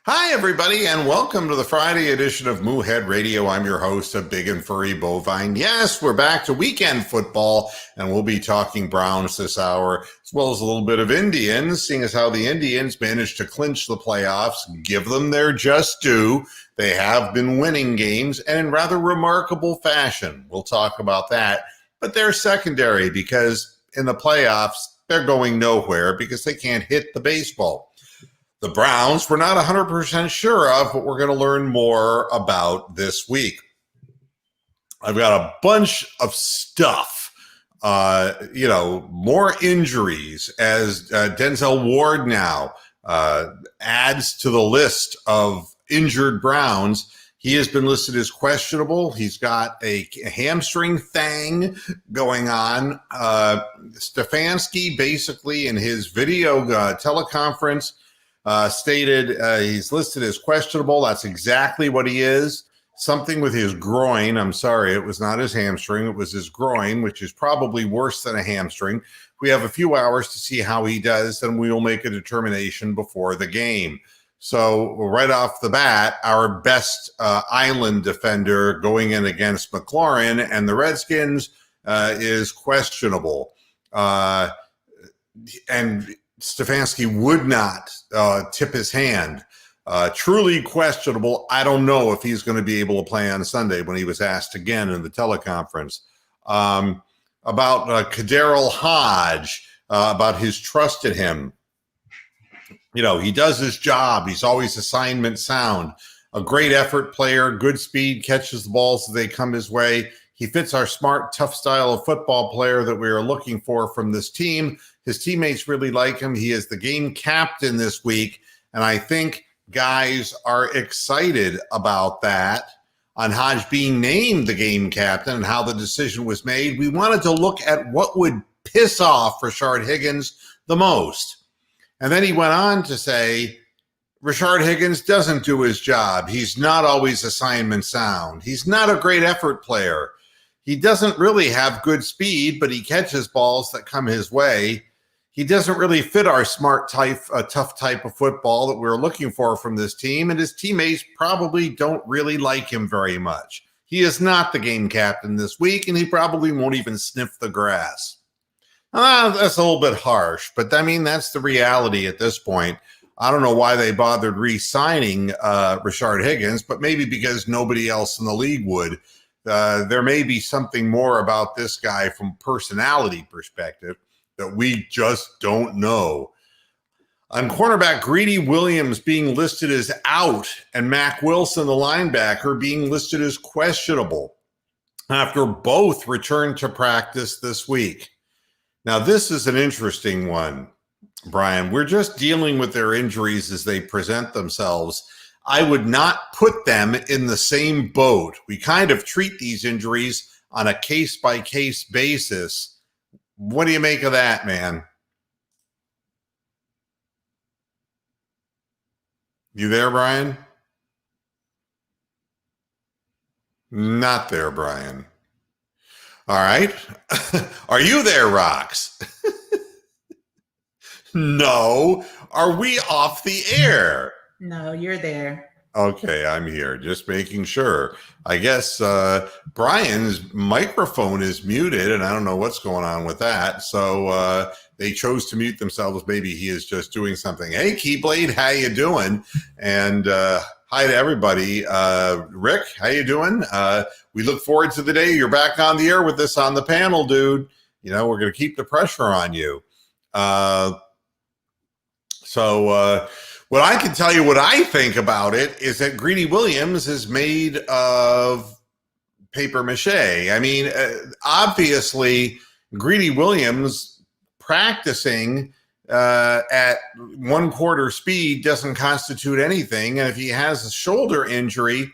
Hi, everybody, and welcome to the Friday edition of Moohead Radio. I'm your host, a big and furry bovine. Yes, we're back to weekend football, and we'll be talking Browns this hour, as well as a little bit of Indians, seeing as how the Indians managed to clinch the playoffs, give them their just due. They have been winning games, and in rather remarkable fashion. We'll talk about that. But they're secondary because in the playoffs, they're going nowhere because they can't hit the baseball. The Browns, we're not 100% sure of, but we're going to learn more about this week. I've got a bunch of stuff, more injuries as Denzel Ward now adds to the list of injured Browns. He has been listed as questionable. He's got a hamstring thing going on. Stefanski basically in his video teleconference stated he's listed as questionable. That's exactly what he is. Something with his groin. I'm sorry, it was not his hamstring. It was his groin, which is probably worse than a hamstring. We have a few hours to see how he does, and we will make a determination before the game. So right off the bat, our best island defender going in against McLaurin and the Redskins is questionable. And Stefanski would not tip his hand. Truly questionable. I don't know if he's going to be able to play on Sunday when he was asked again in the teleconference. About Kaderil Hodge, about his trust in him. You know, he does his job. He's always assignment sound. A great effort player, good speed, catches the balls as they come his way. He fits our smart, tough style of football player that we are looking for from this team. His teammates really like him. He is the game captain this week, and I think guys are excited about that, on Hodge being named the game captain and how the decision was made. We wanted to look at what would piss off Rashard Higgins the most. And then he went on to say, Rashard Higgins doesn't do his job. He's not always assignment sound. He's not a great effort player. He doesn't really have good speed, but he catches balls that come his way. He doesn't really fit our smart type, tough type of football that we're looking for from this team, and his teammates probably don't really like him very much. He is not the game captain this week, and he probably won't even sniff the grass. That's a little bit harsh, but I mean, that's the reality at this point. I don't know why they bothered re-signing Rashard Higgins, but maybe because nobody else in the league would. There may be something more about this guy from personality perspective that we just don't know. On cornerback, Greedy Williams being listed as out and Mac Wilson, the linebacker, being listed as questionable after both returned to practice this week. Now, this is an interesting one, Brian. We're just dealing with their injuries as they present themselves. I would not put them in the same boat. We kind of treat these injuries on a case-by-case basis. What do you make of that, man? You there, Brian? Not there, Brian. All right. Are you there, Rox? No. Are we off the air? No, you're there. Okay, I'm here, just making sure. I guess Brian's microphone is muted, and I don't know what's going on with that. So they chose to mute themselves. Maybe he is just doing something. Hey, Keyblade, how you doing? And hi to everybody. Rick, how you doing? We look forward to the day you're back on the air with us on the panel, dude. You know, we're going to keep the pressure on you. What I can tell you what I think about it is that Greedy Williams is made of paper mache. I mean, obviously, Greedy Williams practicing at 1/4 speed doesn't constitute anything. And if he has a shoulder injury,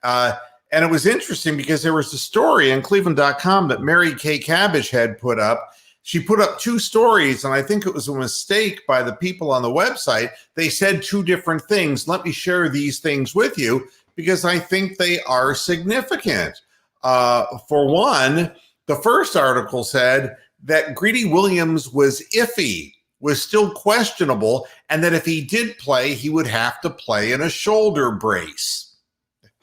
and it was interesting because there was a story in Cleveland.com that Mary Kay Cabbage had put up. She put up two stories, and I think it was a mistake by the people on the website. They said two different things. Let me share these things with you because I think they are significant. For one, the first article said that Greedy Williams was iffy was still questionable, and that if he did play, he would have to play in a shoulder brace.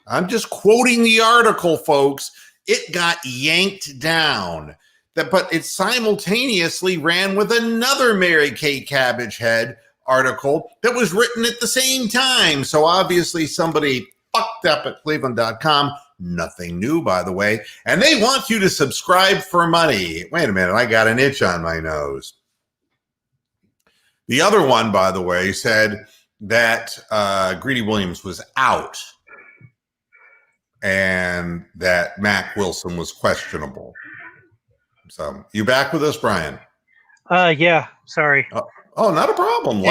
I'm just quoting the article, folks. It got yanked down. But it simultaneously ran with another Mary Kay Cabbagehead article that was written at the same time. So obviously somebody fucked up at Cleveland.com. Nothing new, by the way. And they want you to subscribe for money. Wait a minute, I got an itch on my nose. The other one, by the way, said that Greedy Williams was out and that Mack Wilson was questionable. So, you back with us, Brian? Yeah, sorry. Oh, not a problem.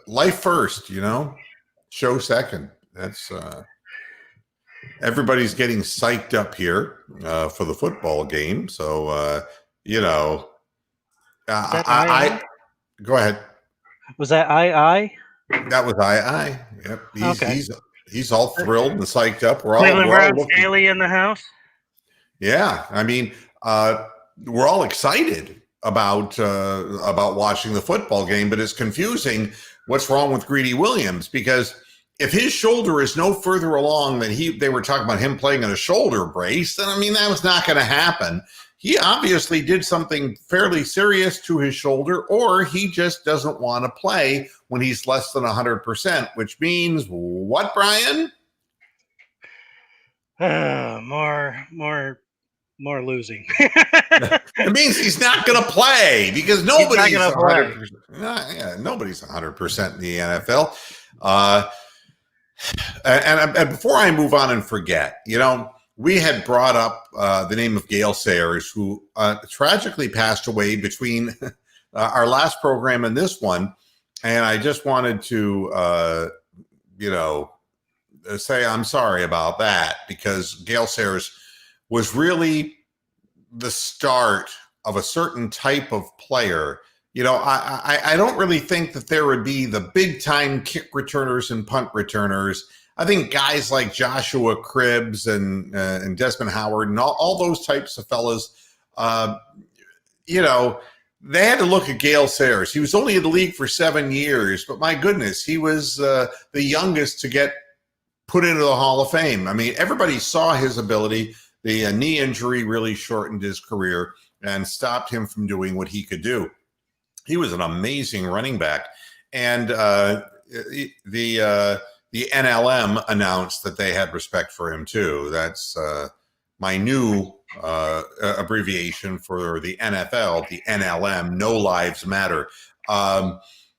Life first, show second. That's everybody's getting psyched up here for the football game. So, I go ahead. Was that I? That was I. Yep. He's all thrilled and psyched up. Cleveland Browns daily in the house. Yeah, I mean, we're all excited about watching the football game, but it's confusing what's wrong with Greedy Williams, because if his shoulder is no further along than they were talking about him playing in a shoulder brace, then I mean that was not going to happen. He obviously did something fairly serious to his shoulder, or he just doesn't want to play when he's less than 100%, which means what, Brian? More losing. It means he's not going to play because nobody's 100%. Nobody's 100% in the NFL. And before I move on and forget, we had brought up the name of Gale Sayers, who tragically passed away between our last program and this one. And I just wanted to, say I'm sorry about that, because Gale Sayers was really the start of a certain type of player. I don't really think that there would be the big time kick returners and punt returners. I think guys like Joshua Cribbs and Desmond Howard and all those types of fellas, they had to look at Gale Sayers. He was only in the league for 7 years, but my goodness, he was the youngest to get put into the Hall of Fame. I mean, everybody saw his ability. The knee injury really shortened his career and stopped him from doing what he could do. He was an amazing running back. And the NLM announced that they had respect for him too. That's my new abbreviation for the NFL, the NLM, No Lives Matter.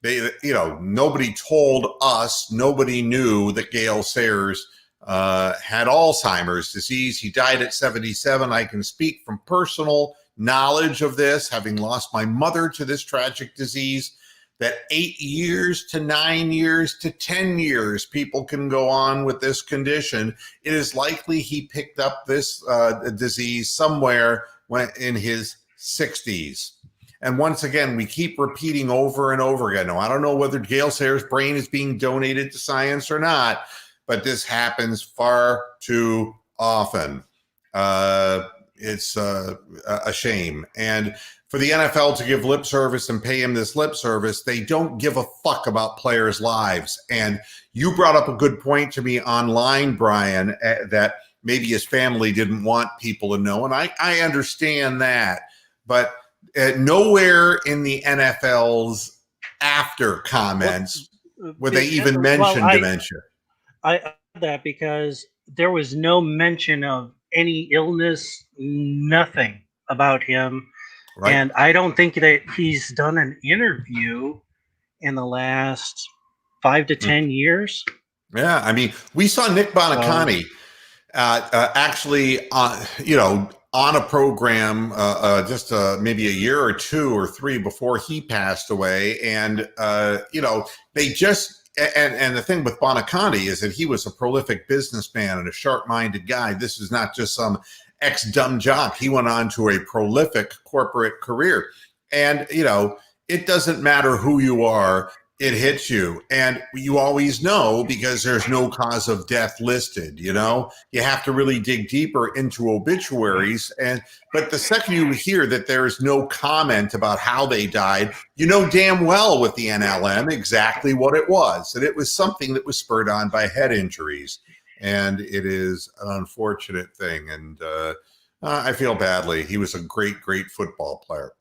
Nobody told us, nobody knew that Gale Sayers had Alzheimer's disease. He died at 77. I can speak from personal knowledge of this, having lost my mother to this tragic disease, that 8 years to 9 years to 10 years people can go on with this condition. It is likely he picked up this disease somewhere in his 60s. And once again, we keep repeating over and over again. Now, I don't know whether Gale Sayers' brain is being donated to science or not, but this happens far too often. It's a shame. And for the NFL to give lip service and pay him this lip service, they don't give a fuck about players' lives. And you brought up a good point to me online, Brian, that maybe his family didn't want people to know. And I understand that. But nowhere in the NFL's after comments would they even mention dementia. I heard that because there was no mention of any illness, nothing about him. Right. And I don't think that he's done an interview in the last 5 to 10 years. Yeah, I mean, we saw Nick Bonacani actually, on a program just maybe a year or 2 or 3 before he passed away. And, they just, and the thing with Bonacani is that he was a prolific businessman and a sharp-minded guy. This is not just some ex-dumb jock. He went on to a prolific corporate career. And, it doesn't matter who you are. It hits you. And you always know because there's no cause of death listed, you know? You have to really dig deeper into obituaries. But the second you hear that there is no comment about how they died, you know damn well with the NLM exactly what it was. And it was something that was spurred on by head injuries. And it is an unfortunate thing. And I feel badly. He was a great, great football player.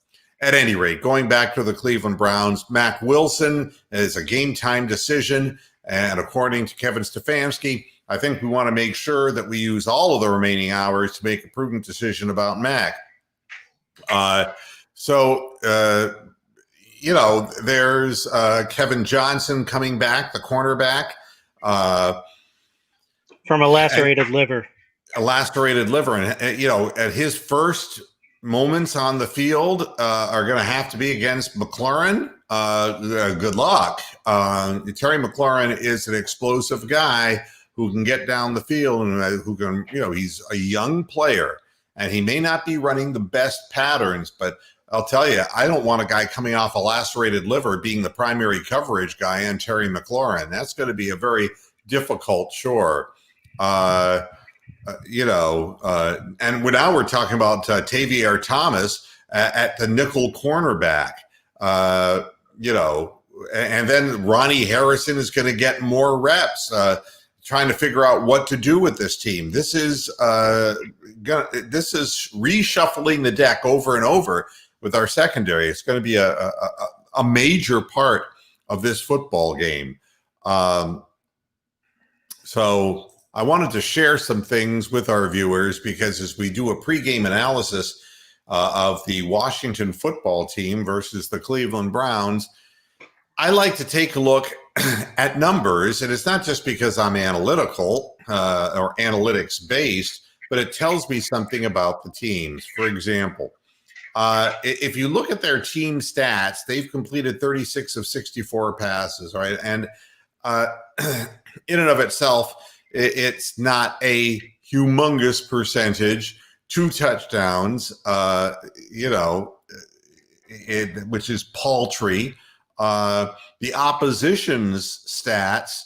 At any rate, going back to the Cleveland Browns, Mac Wilson is a game time decision. And according to Kevin Stefanski, I think we want to make sure that we use all of the remaining hours to make a prudent decision about Mac. There's Kevin Johnson coming back, the cornerback. From a lacerated liver. A lacerated liver. And, at his first moments on the field are going to have to be against McLaurin. Good luck. Terry McLaurin is an explosive guy who can get down the field and who can, he's a young player and he may not be running the best patterns, but I'll tell you, I don't want a guy coming off a lacerated liver being the primary coverage guy on Terry McLaurin. That's going to be a very difficult chore. And now we're talking about Tavier Thomas at the nickel cornerback, and then Ronnie Harrison is going to get more reps, trying to figure out what to do with this team. This is reshuffling the deck over and over with our secondary. It's going to be a major part of this football game. So I wanted to share some things with our viewers because as we do a pregame analysis of the Washington football team versus the Cleveland Browns, I like to take a look at numbers. And it's not just because I'm analytical or analytics based, but it tells me something about the teams. For example, if you look at their team stats, they've completed 36 of 64 passes, right? And in and of itself, it's not a humongous percentage. 2 touchdowns, which is paltry. The opposition's stats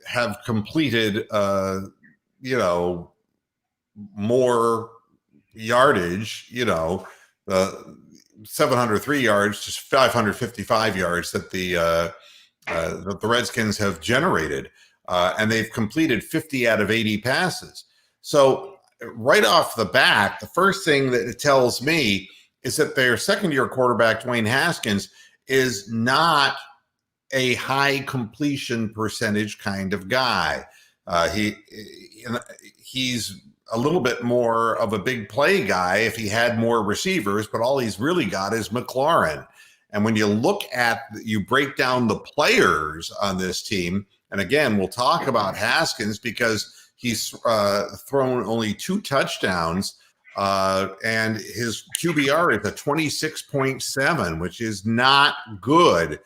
have completed, more yardage, 703 yards, just 555 yards that the Redskins have generated. And they've completed 50 out of 80 passes. So right off the bat, the first thing that it tells me is that their second-year quarterback, Dwayne Haskins, is not a high completion percentage kind of guy. He's a little bit more of a big play guy if he had more receivers, but all he's really got is McLaurin. And when you break down the players on this team, and again, we'll talk about Haskins because he's thrown only 2 touchdowns, and his QBR is a 26.7, which is not good.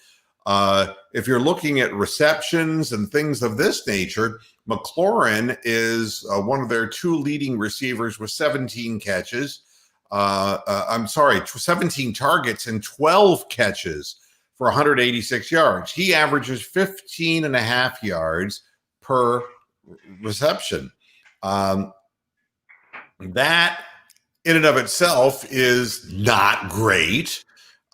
If you're looking at receptions and things of this nature, McLaurin is one of their 2 leading receivers with 17 catches. 17 targets and 12 catches for 186 yards. He averages 15 and a half yards per reception. That in and of itself is not great.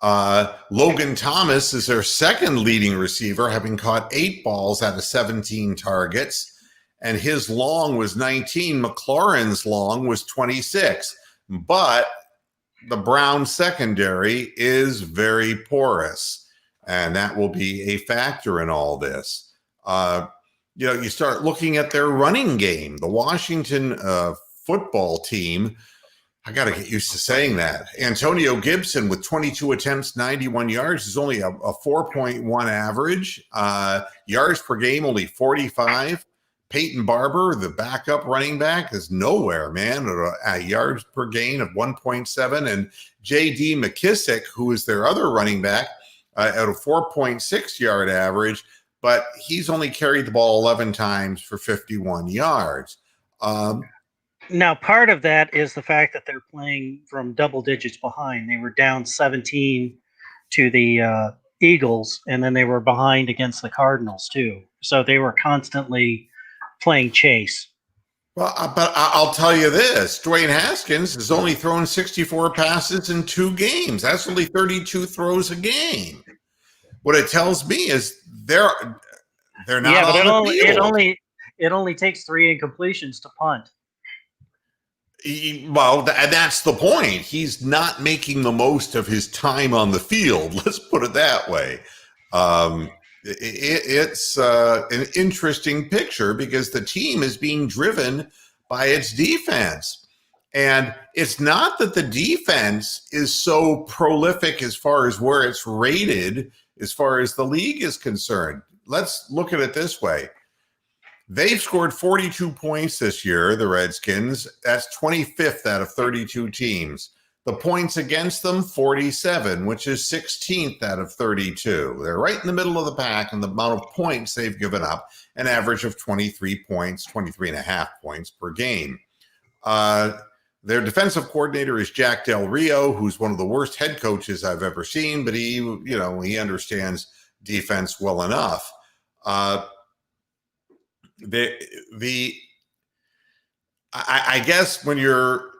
Logan Thomas is their second leading receiver, having caught 8 balls out of 17 targets, and his long was 19. McLaurin's long was 26. But the Browns secondary is very porous, and that will be a factor in all this. You start looking at their running game. The Washington football team, I got to get used to saying that. Antonio Gibson with 22 attempts, 91 yards is only a 4.1 average. Yards per game, only 45. Peyton Barber, the backup running back, is nowhere, man, at yards per gain of 1.7. And J.D. McKissick, who is their other running back, at a 4.6 yard average, but he's only carried the ball 11 times for 51 yards. Now, part of that is the fact that they're playing from double digits behind. They were down 17 to the Eagles, and then they were behind against the Cardinals too. So they were constantly playing chase. Well, but I'll tell you this: Dwayne Haskins has only thrown 64 passes in 2 games. That's only 32 throws a game. What it tells me is they're not but on the field. it only takes 3 incompletions to punt. Well, and that's the point. He's not making the most of his time on the field. Let's put it that way. It's an interesting picture because the team is being driven by its defense. And it's not that the defense is so prolific as far as where it's rated, as far as the league is concerned. Let's look at it this way. They've scored 42 points this year, the Redskins. That's 25th out of 32 teams. The points against them, 47, which is 16th out of 32. They're right in the middle of the pack in the amount of points they've given up, an average of 23 points, 23 and a half points per game. Their defensive coordinator is Jack Del Rio, who's one of the worst head coaches I've ever seen, but he understands defense well enough. I guess when you're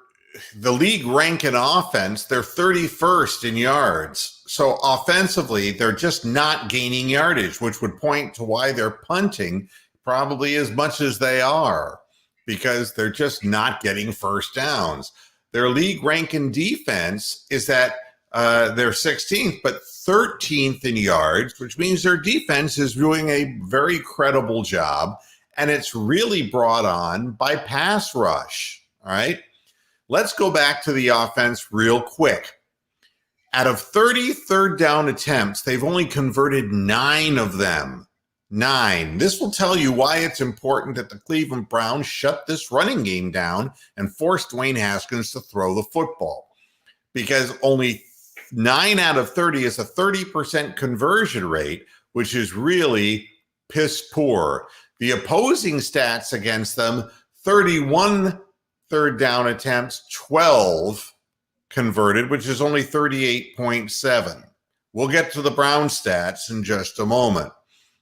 the league rank in offense, they're 31st in yards. So offensively, they're just not gaining yardage, which would point to why they're punting probably as much as they are, because they're just not getting first downs. Their league rank in defense is that they're 16th, but 13th in yards, which means their defense is doing a very credible job. And it's really brought on by pass rush. All right. Let's go back to the offense real quick. Out of 30 third down attempts, they've only converted 9 of them. 9. This will tell you why it's important that the Cleveland Browns shut this running game down and force Dwayne Haskins to throw the football. Because only 9 out of 30 is a 30% conversion rate, which is really piss poor. The opposing stats against them, 31 third down attempts, 12 converted, which is only 38.7. We'll get to the Browns stats in just a moment.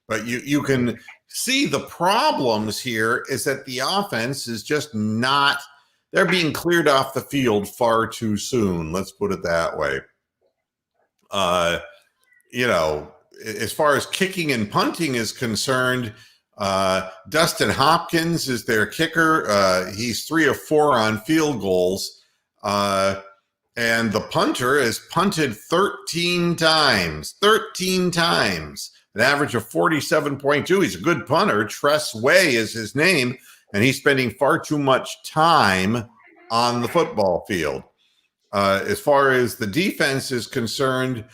But you can see the problems here is that the offense is just not, they're being cleared off the field far too soon. Let's put it that way. As far as kicking and punting is concerned, Dustin Hopkins is their kicker. He's 3 of 4 on field goals. And the punter has punted 13 times, an average of 47.2. He's a good punter. Tress Way is his name, and he's spending far too much time on the football field. As far as the defense is concerned,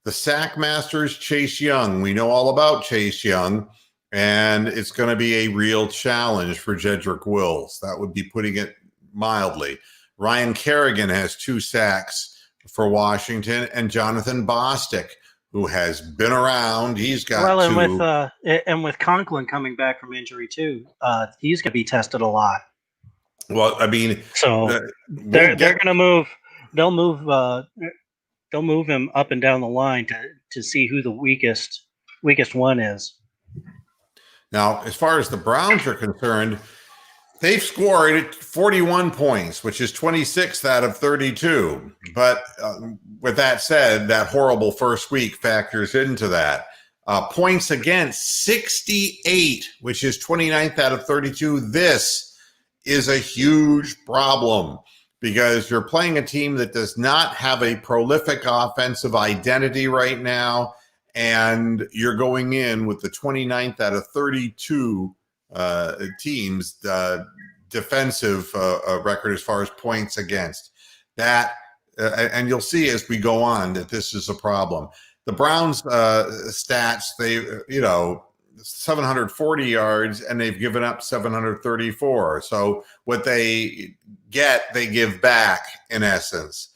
the sack master is Chase Young. We know all about Chase Young. And it's going to be a real challenge for Jedrick Wills. That would be putting it mildly. Ryan Kerrigan has 2 sacks for Washington, and Jonathan Bostic, who has been around, he's got 2. And with Conklin coming back from injury too, he's going to be tested a lot. Well, I mean, so they're going to move. They'll move him up and down the line to see who the weakest one is. Now, as far as the Browns are concerned, they've scored 41 points, which is 26th out of 32. But with that said, that horrible first week factors into that. Points against, 68, which is 29th out of 32. This is a huge problem because you're playing a team that does not have a prolific offensive identity right now. And you're going in with the 29th out of 32 teams defensive record as far as points against. That, and you'll see as we go on that this is a problem. The Browns stats, they, 740 yards, and they've given up 734. So what they get, they give back in essence.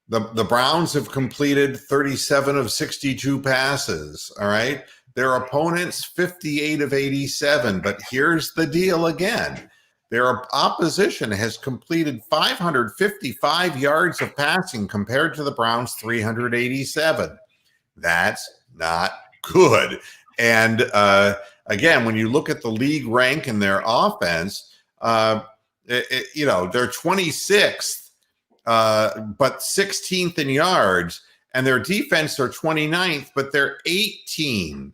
The Browns have completed 37 of 62 passes, all right? Their opponents, 58 of 87. But here's the deal again. Their opposition has completed 555 yards of passing compared to the Browns' 387. That's not good. And again, when you look at the league rank in their offense, they're 26th, but 16th in yards, and their defense are 29th, but they're 18th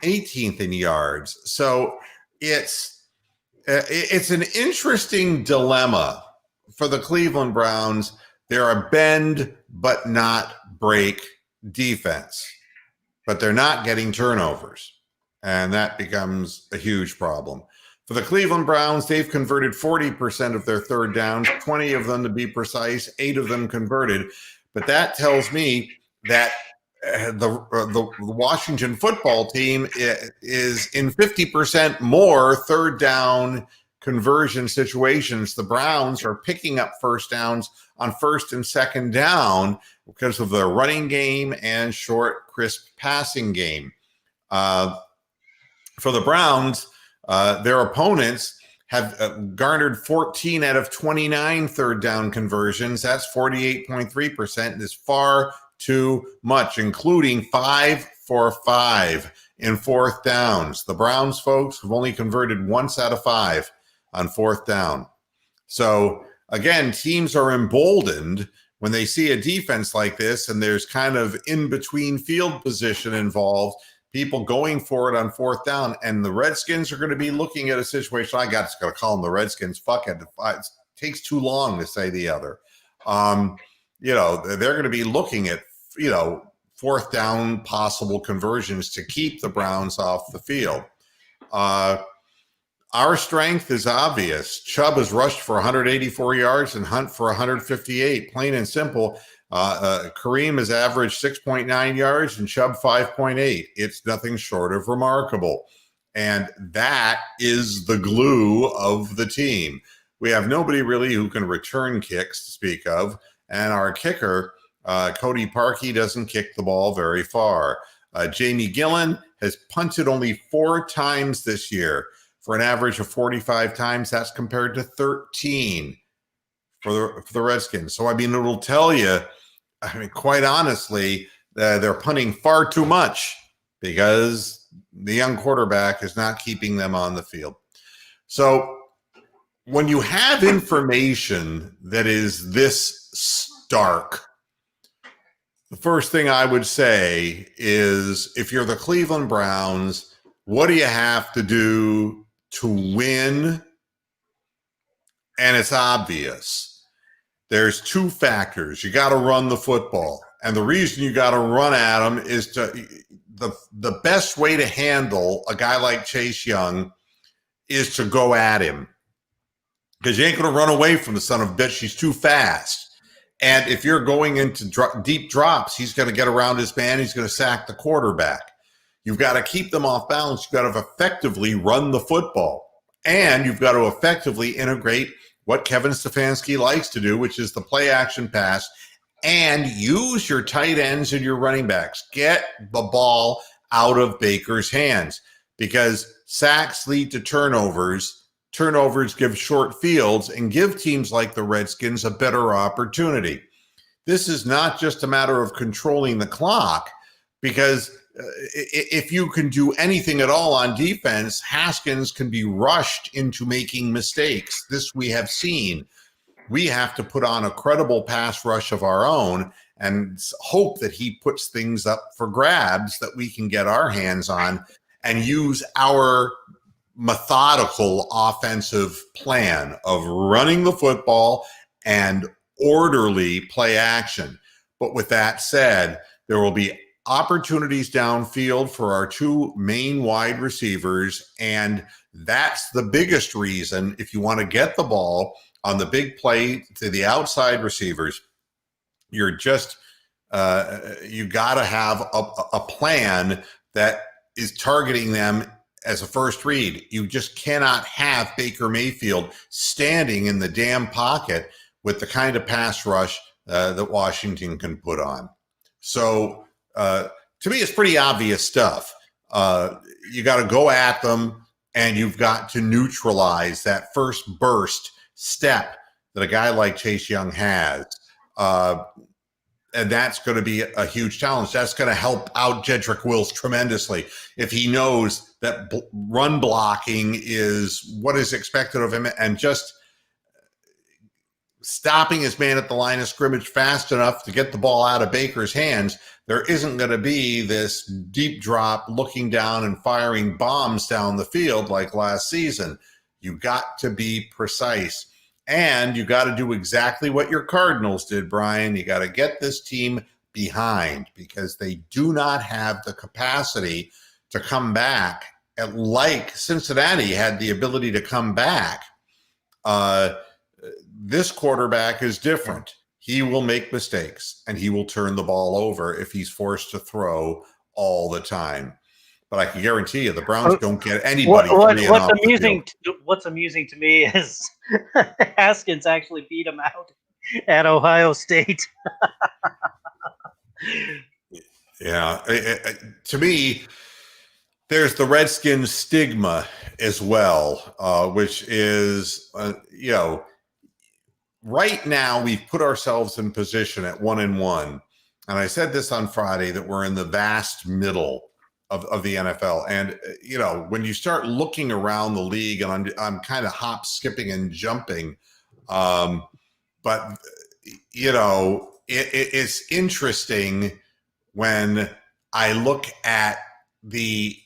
in yards. So it's an interesting dilemma for the Cleveland Browns. They're a bend but not break defense, but they're not getting turnovers, and that becomes a huge problem. For the Cleveland Browns, they've converted 40% of their third downs, 20 of them to be precise, 8 of them converted. But that tells me that the Washington football team is in 50% more third down conversion situations. The Browns are picking up first downs on first and second down because of their running game and short, crisp passing game. For the Browns, their opponents have garnered 14 out of 29 third down conversions. That's 48.3%, and is far too much, including 5 for 5 in fourth downs. The Browns, folks, have only converted once out of 5 on fourth down. So again, teams are emboldened when they see a defense like this, and there's kind of in-between field position involved, people going for it on fourth down, and the Redskins are going to be looking at a situation. I got to call them the Redskins. Fuck it. It takes too long to say the other. They're going to be looking at, fourth down possible conversions to keep the Browns off the field. Our strength is obvious. Chubb has rushed for 184 yards and Hunt for 158. Plain and simple. Kareem has averaged 6.9 yards and Chubb 5.8. It's nothing short of remarkable. And that is the glue of the team. We have nobody really who can return kicks to speak of. And our kicker, Cody Parkey, doesn't kick the ball very far. Jamie Gillen has punted only 4 times this year for an average of 45 times. That's compared to 13 for the Redskins. So, it'll tell you, quite honestly, they're punting far too much because the young quarterback is not keeping them on the field. So when you have information that is this stark, the first thing I would say is, if you're the Cleveland Browns, what do you have to do to win? And it's obvious. There's 2 factors. You got to run the football. And the reason you got to run at them is the best way to handle a guy like Chase Young is to go at him. Because you ain't going to run away from the son of a bitch. He's too fast. And if you're going into deep drops, he's going to get around his man. He's going to sack the quarterback. You've got to keep them off balance. You've got to effectively run the football. And you've got to effectively integrate what Kevin Stefanski likes to do, which is the play action pass, and use your tight ends and your running backs. Get the ball out of Baker's hands, because sacks lead to turnovers. Turnovers give short fields and give teams like the Redskins a better opportunity. This is not just a matter of controlling the clock, because if you can do anything at all on defense, Haskins can be rushed into making mistakes. This we have seen. We have to put on a credible pass rush of our own and hope that he puts things up for grabs that we can get our hands on and use our methodical offensive plan of running the football and orderly play action. But with that said, there will be opportunities downfield for our 2 main wide receivers, and that's the biggest reason. If you want to get the ball on the big play to the outside receivers, you're just you got to have a plan that is targeting them as a first read. You just cannot have Baker Mayfield standing in the damn pocket with the kind of pass rush that Washington can put on. So to me, it's pretty obvious stuff. You got to go at them, and you've got to neutralize that first burst step that a guy like Chase Young has. And that's going to be a huge challenge. That's going to help out Jedrick Wills tremendously if he knows that run blocking is what is expected of him, and just stopping his man at the line of scrimmage fast enough to get the ball out of Baker's hands. There isn't going to be this deep drop looking down and firing bombs down the field like last season. You got to be precise. And you got to do exactly what your Cardinals did, Brian. You got to get this team behind, because they do not have the capacity to come back like Cincinnati had the ability to come back. This quarterback is different. He will make mistakes and he will turn the ball over if he's forced to throw all the time. But I can guarantee you the Browns don't get anybody. What's amusing to me is Haskins actually beat him out at Ohio State. Yeah. To me, there's the Redskins stigma as well, which is, right now we've put ourselves in position at 1-1. And I said this on Friday, that we're in the vast middle of the NFL. And, when you start looking around the league, and I'm kind of hop, skipping, and jumping, but, it's interesting when I look at the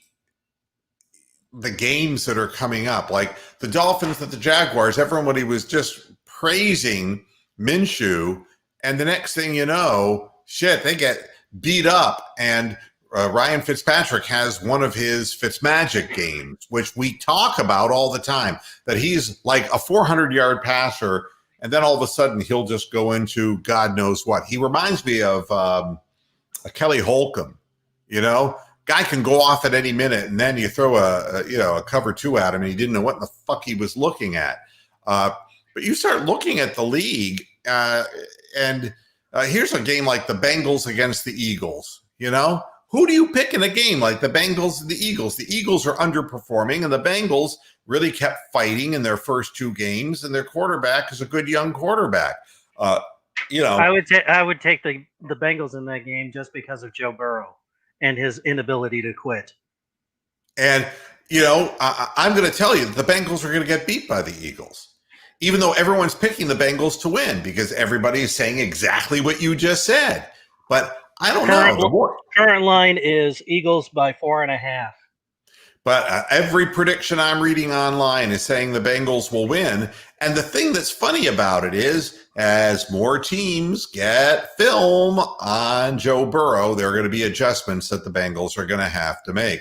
games that are coming up, like the Dolphins at the Jaguars. Everybody was just praising Minshew, and the next thing you know, they get beat up, and Ryan Fitzpatrick has one of his Fitzmagic games, which we talk about all the time, that he's like a 400-yard passer, and then all of a sudden he'll just go into God knows what. He reminds me of Kelly Holcomb. Guy can go off at any minute, and then you throw a cover two at him, and he didn't know what in the fuck he was looking at. But you start looking at the league, and here's a game like the Bengals against the Eagles. Who do you pick in a game like the Bengals and the Eagles? The Eagles are underperforming, and the Bengals really kept fighting in their first two games, and their quarterback is a good young quarterback. I would take the Bengals in that game just because of Joe Burrow and his inability to quit. And, I'm going to tell you, the Bengals are going to get beat by the Eagles, even though everyone's picking the Bengals to win, because everybody is saying exactly what you just said. But I don't know. Current line is Eagles by 4.5. But every prediction I'm reading online is saying the Bengals will win. And the thing that's funny about it is, as more teams get film on Joe Burrow, there are going to be adjustments that the Bengals are going to have to make.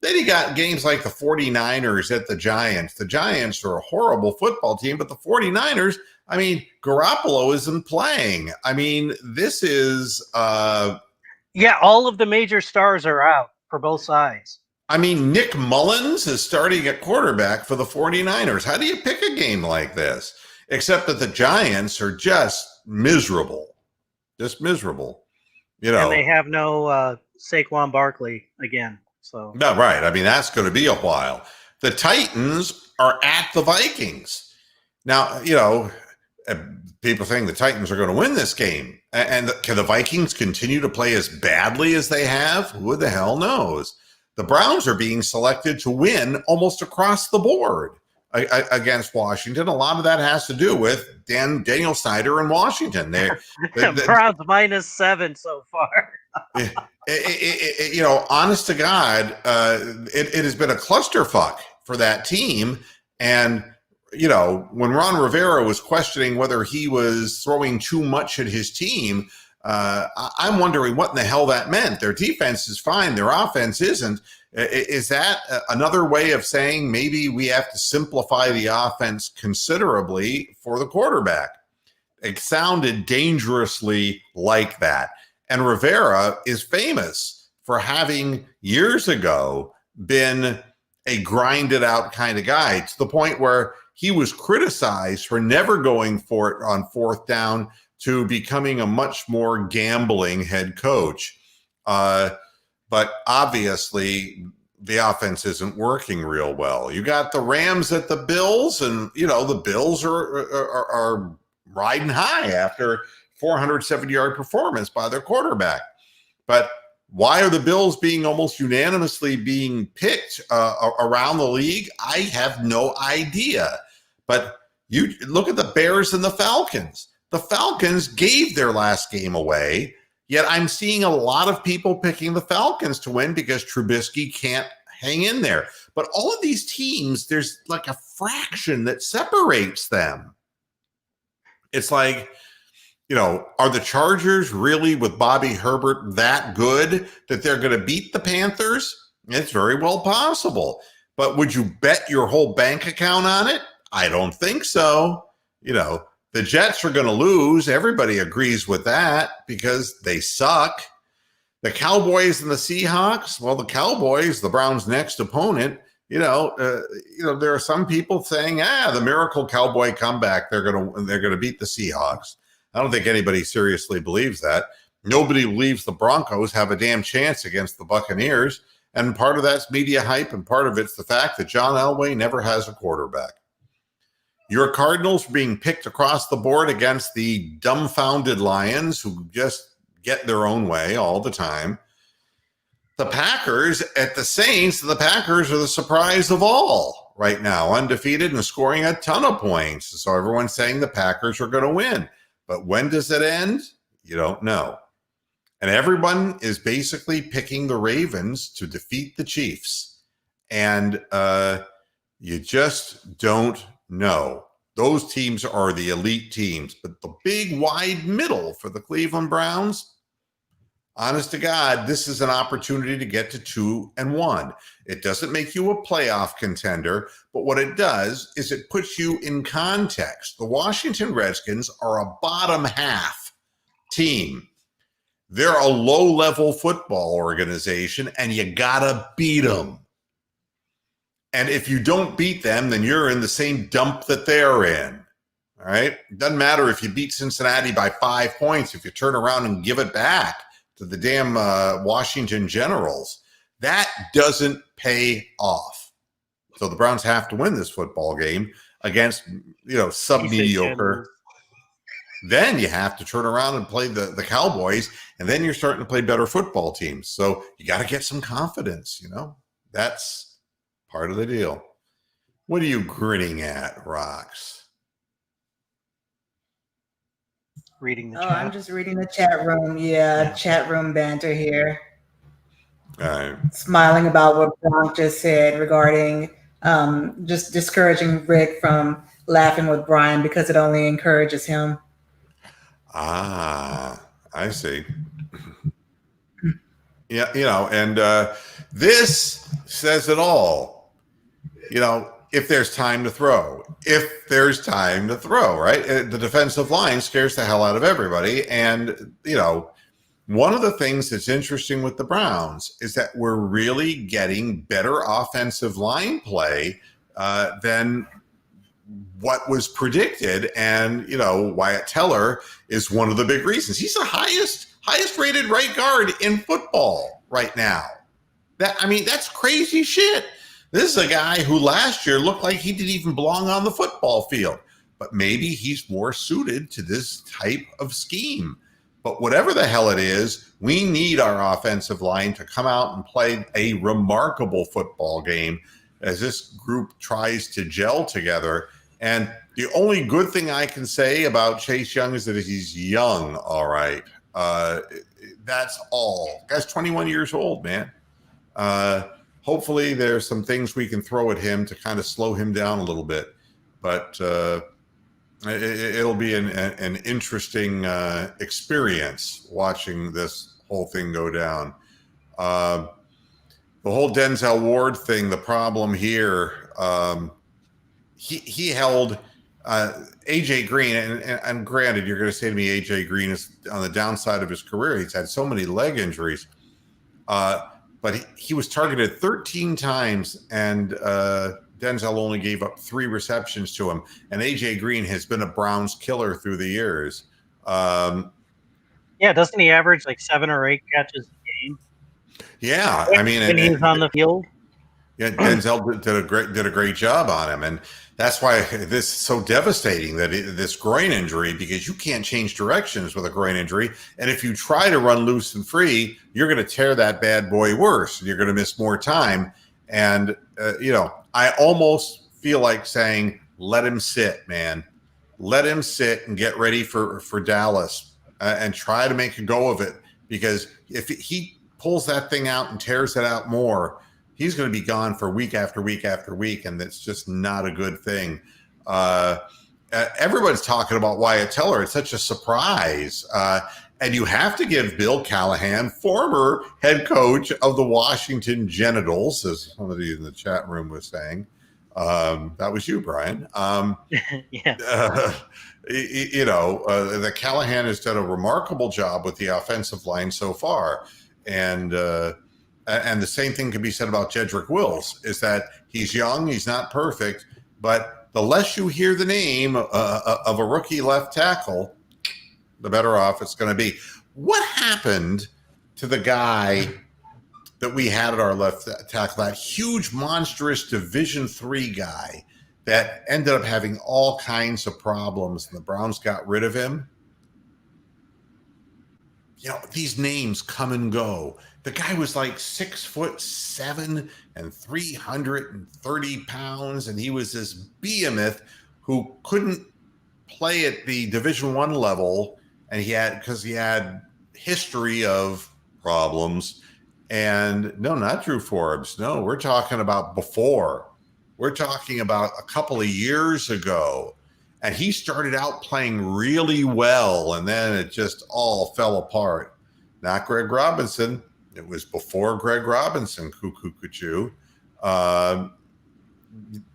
Then you got games like the 49ers at the Giants. The Giants are a horrible football team, but the 49ers, Garoppolo isn't playing. This is... all of the major stars are out for both sides. Nick Mullins is starting at quarterback for the 49ers. How do you pick a game like this? Except that the Giants are just miserable. Just miserable. And they have no Saquon Barkley again. So no, right. That's going to be a while. The Titans are at the Vikings. Now, people think the Titans are going to win this game. And can the Vikings continue to play as badly as they have? Who the hell knows? The Browns are being selected to win almost across the board against Washington. A lot of that has to do with Daniel Snyder in Washington. The Browns -7 so far. Honest to God, it has been a clusterfuck for that team. And, when Ron Rivera was questioning whether he was throwing too much at his team, I'm wondering what in the hell that meant. Their defense is fine. Their offense isn't. Is that another way of saying maybe we have to simplify the offense considerably for the quarterback? It sounded dangerously like that. And Rivera is famous for having years ago been a grinded out kind of guy, to the point where he was criticized for never going for it on fourth down to becoming a much more gambling head coach. But obviously the offense isn't working real well. You got the Rams at the Bills, and the Bills are riding high after 470-yard performance by their quarterback. But why are the Bills being almost unanimously being picked around the league? I have no idea. But you look at the Bears and the Falcons. The Falcons gave their last game away, yet I'm seeing a lot of people picking the Falcons to win because Trubisky can't hang in there. But all of these teams, there's like a fraction that separates them. It's like, are the Chargers really with Bobby Herbert that good that they're going to beat the Panthers? It's very well possible. But would you bet your whole bank account on it? I don't think so. The Jets are going to lose. Everybody agrees with that because they suck. The Cowboys and the Seahawks, well, the Cowboys, the Browns' next opponent, there are some people saying, the miracle Cowboy comeback, they're going to beat the Seahawks. I don't think anybody seriously believes that. Nobody believes the Broncos have a damn chance against the Buccaneers. And part of that's media hype, and part of it's the fact that John Elway never has a quarterback. Your Cardinals being picked across the board against the dumbfounded Lions who just get their own way all the time. The Packers at the Saints, the Packers are the surprise of all right now, undefeated and scoring a ton of points. So everyone's saying the Packers are going to win. But when does it end? You don't know. And everyone is basically picking the Ravens to defeat the Chiefs. And you just don't know. Those teams are the elite teams. But the big wide middle for the Cleveland Browns, honest to God, this is an opportunity to get to 2-1. It doesn't make you a playoff contender, but what it does is it puts you in context. The Washington Redskins are a bottom half team. They're a low-level football organization, and you gotta beat them. And if you don't beat them, then you're in the same dump that they're in. All right? It doesn't matter if you beat Cincinnati by 5 points. If you turn around and give it back to the damn Washington Generals, that doesn't pay off. So the Browns have to win this football game against, sub-mediocre. Then you have to turn around and play the Cowboys, and then you're starting to play better football teams. So you got to get some confidence, That's part of the deal. What are you grinning at, Rox? Reading the chat. I'm just reading the chat room. Yeah, chat room banter here. All right. Smiling about what Bronk just said regarding just discouraging Rick from laughing with Brian because it only encourages him. Ah, I see. Yeah, and this says it all. If there's time to throw. Right? The defensive line scares the hell out of everybody. And, one of the things that's interesting with the Browns is that we're really getting better offensive line play than what was predicted. And, Wyatt Teller is one of the big reasons. He's the highest rated right guard in football right now. That's crazy shit. This is a guy who last year looked like he didn't even belong on the football field, but maybe he's more suited to this type of scheme. But whatever the hell it is, we need our offensive line to come out and play a remarkable football game as this group tries to gel together. And the only good thing I can say about Chase Young is that he's young, all right. That's all. Guy's 21 years old, man. Hopefully there's some things we can throw at him to kind of slow him down a little bit. But it'll be an interesting experience watching this whole thing go down. The whole Denzel Ward thing, the problem here, he held A.J. Green, and granted, you're going to say to me A.J. Green is on the downside of his career. He's had so many leg injuries. But he was targeted 13 times, and Denzel only gave up 3 receptions to him. And A.J. Green has been a Browns killer through the years. Doesn't he average like 7 or 8 catches a game? Yeah, when he's on the field? Yeah, Denzel did a great job on him, and that's why this is so devastating this groin injury, because you can't change directions with a groin injury, and if you try to run loose and free, you're going to tear that bad boy worse, and you're going to miss more time. And I almost feel like saying, "Let him sit, man. Let him sit and get ready for Dallas, and try to make a go of it, because if he pulls that thing out and tears it out more, he's going to be gone for week after week after week, and that's just not a good thing." Everyone's talking about Wyatt Teller. It's such a surprise. And you have to give Bill Callahan, former head coach of the Washington Genitals, as somebody in the chat room was saying. That was you, Brian. Yeah. The Callahan has done a remarkable job with the offensive line so far. And the same thing can be said about Jedrick Wills, is that he's young, he's not perfect, but the less you hear the name of a rookie left tackle, the better off it's going to be. What happened to the guy that we had at our left tackle, that huge, monstrous Division III guy that ended up having all kinds of problems, and the Browns got rid of him? These names come and go. The guy was like 6'7" and 330 pounds, and he was this behemoth who couldn't play at the Division I level, and because he had history of problems. And no, not Drew Forbes. No, we're talking about before. We're talking about a couple of years ago. And he started out playing really well, and then it just all fell apart. Not Greg Robinson. It was before Greg Robinson, cuckoo cuckoo.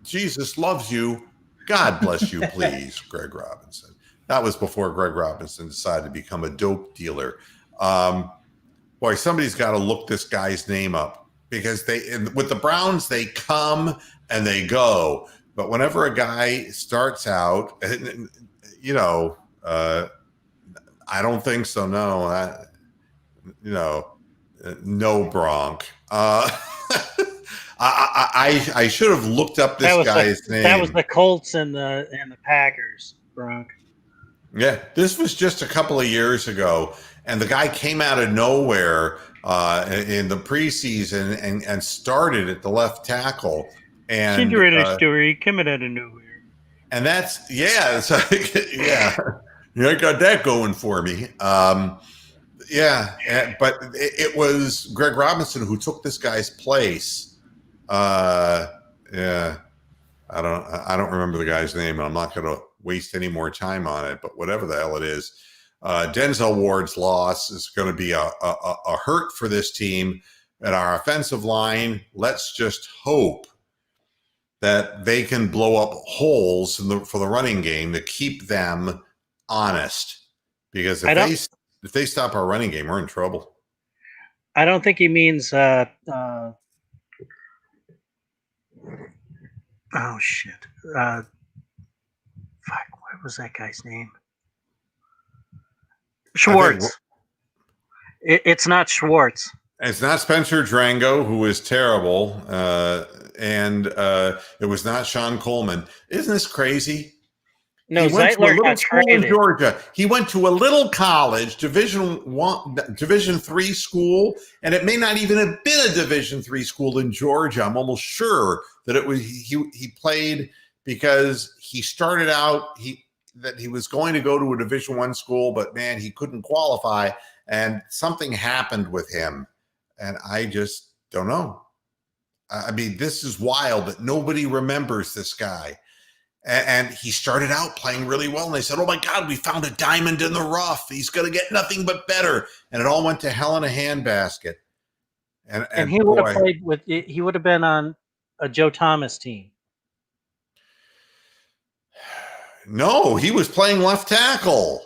Jesus loves you. God bless you, please, Greg Robinson. That was before Greg Robinson decided to become a dope dealer. Boy, somebody's got to look this guy's name up, because with the Browns, they come and they go. But whenever a guy starts out, I don't think so. No, no Bronk. I should have looked up this guy's name. That was the Colts and the Packers, Bronk. Yeah, this was just a couple of years ago, and the guy came out of nowhere in the preseason and started at the left tackle. And Cinderella story coming out of nowhere. And that's it's like, I got that going for me. But it was Greg Robinson who took this guy's place. I don't remember the guy's name, and I'm not going to waste any more time on it. But whatever the hell it is, Denzel Ward's loss is going to be a hurt for this team. And our offensive line, let's just hope that they can blow up holes for the running game to keep them honest. Because if they stop our running game, we're in trouble. I don't think he means oh shit. Fuck, what was that guy's name? Schwartz. It's not Schwartz. It's not Spencer Drango, who is terrible, and it was not Sean Coleman. Isn't this crazy? No, Zeitler got traded. In Georgia. He went to a little college, Division III school, and it may not even have been a Division III school in Georgia. I'm almost sure that it was he played because he started out that he was going to go to a Division I school, but man, he couldn't qualify, and something happened with him. And I just don't know. I mean, this is wild that nobody remembers this guy. And he started out playing really well. And they said, oh, my God, we found a diamond in the rough. He's going to get nothing but better. And it all went to hell in a handbasket. And he would have played he would have been on a Joe Thomas team. No, he was playing left tackle.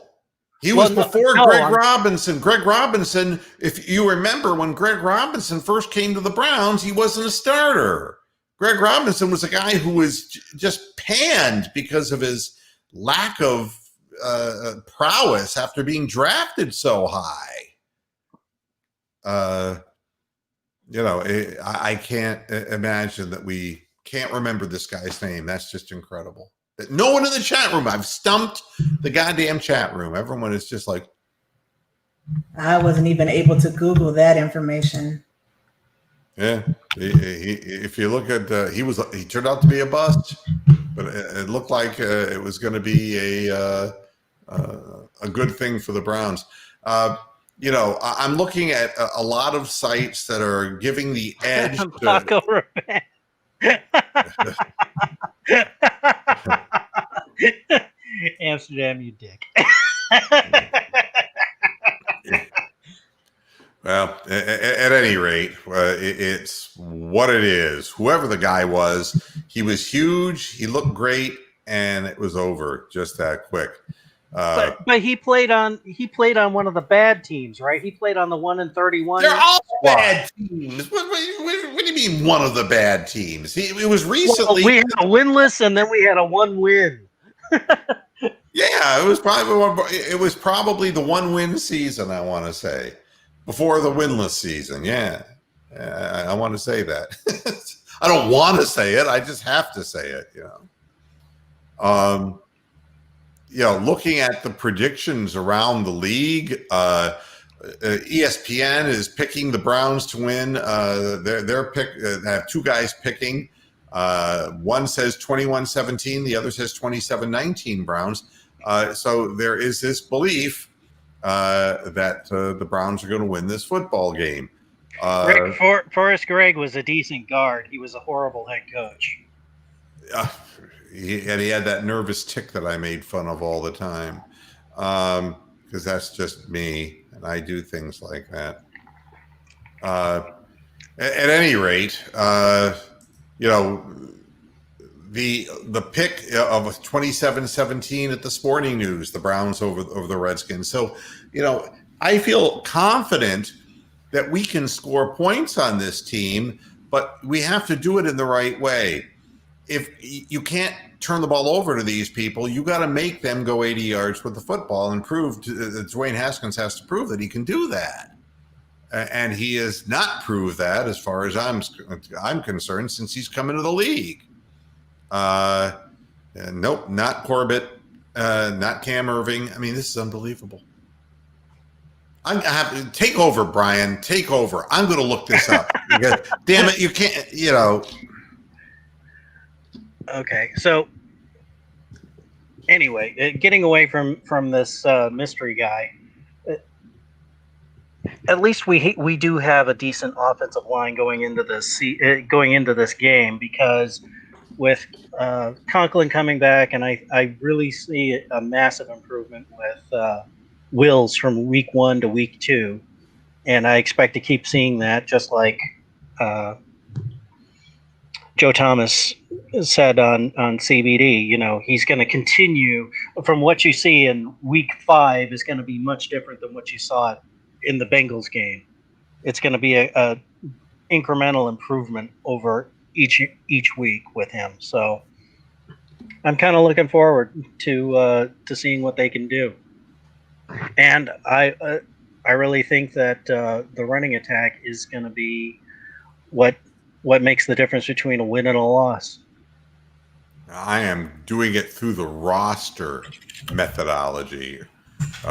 He was before Greg Robinson. Greg Robinson, if you remember, when Greg Robinson first came to the Browns, he wasn't a starter. Greg Robinson was a guy who was just panned because of his lack of prowess after being drafted so high. I can't imagine that we can't remember this guy's name. That's just incredible. No one in the chat room. I've stumped the goddamn chat room. Everyone is just like, I wasn't even able to Google that information. yeah. If you look at, he turned out to be a bust, but it looked like it was going to be a good thing for the Browns. I'm looking at a lot of sites that are giving the edge Paco Rabanne. Amsterdam, you dick. Well, at any rate, it's what it is. Whoever the guy was, he was huge. He looked great, and it was over just that quick. But he played on one of the bad teams, right? He played on the 1-31. They're all bad teams. What do you mean one of the bad teams? It was recently. Well, we had a winless, and then we had a 1-win. Yeah, it was probably the 1-win season. I want to say before the winless season. Yeah, I want to say that. I don't want to say it. I just have to say it. Looking at the predictions around the league, ESPN is picking the Browns to win. Their pick have two guys picking. One says 21-17, the other says 27-19 Browns. So there is this belief that the Browns are going to win this football game. Forrest Gregg was a decent guard. He was a horrible head coach. He had that nervous tick that I made fun of all the time, because that's just me, and I do things like that. At any rate, the pick of 27-17 at the Sporting News, the Browns over the Redskins. So, I feel confident that we can score points on this team, but we have to do it in the right way. If you can't turn the ball over to these people, you got to make them go 80 yards with the football and prove that Dwayne Haskins has to prove that he can do that. And he has not proved that as far as I'm concerned since he's come into the league. Nope, not Corbett, not Cam Irving. I mean, this is unbelievable. Take over, Brian. Take over. I'm going to look this up. Because, damn it, you can't, Okay, so anyway, getting away from this mystery guy, at least we do have a decent offensive line going into this game, because with Conklin coming back, and I really see a massive improvement with Wills from week 1 to week 2, and I expect to keep seeing that, just like Joe Thomas said on CBD. He's going to continue from what you see in week 5 is going to be much different than what you saw in the Bengals game. It's going to be a incremental improvement over each week with him. So I'm kind of looking forward to seeing what they can do. And I really think that the running attack is going to be what makes the difference between a win and a loss. I am doing it through the roster methodology,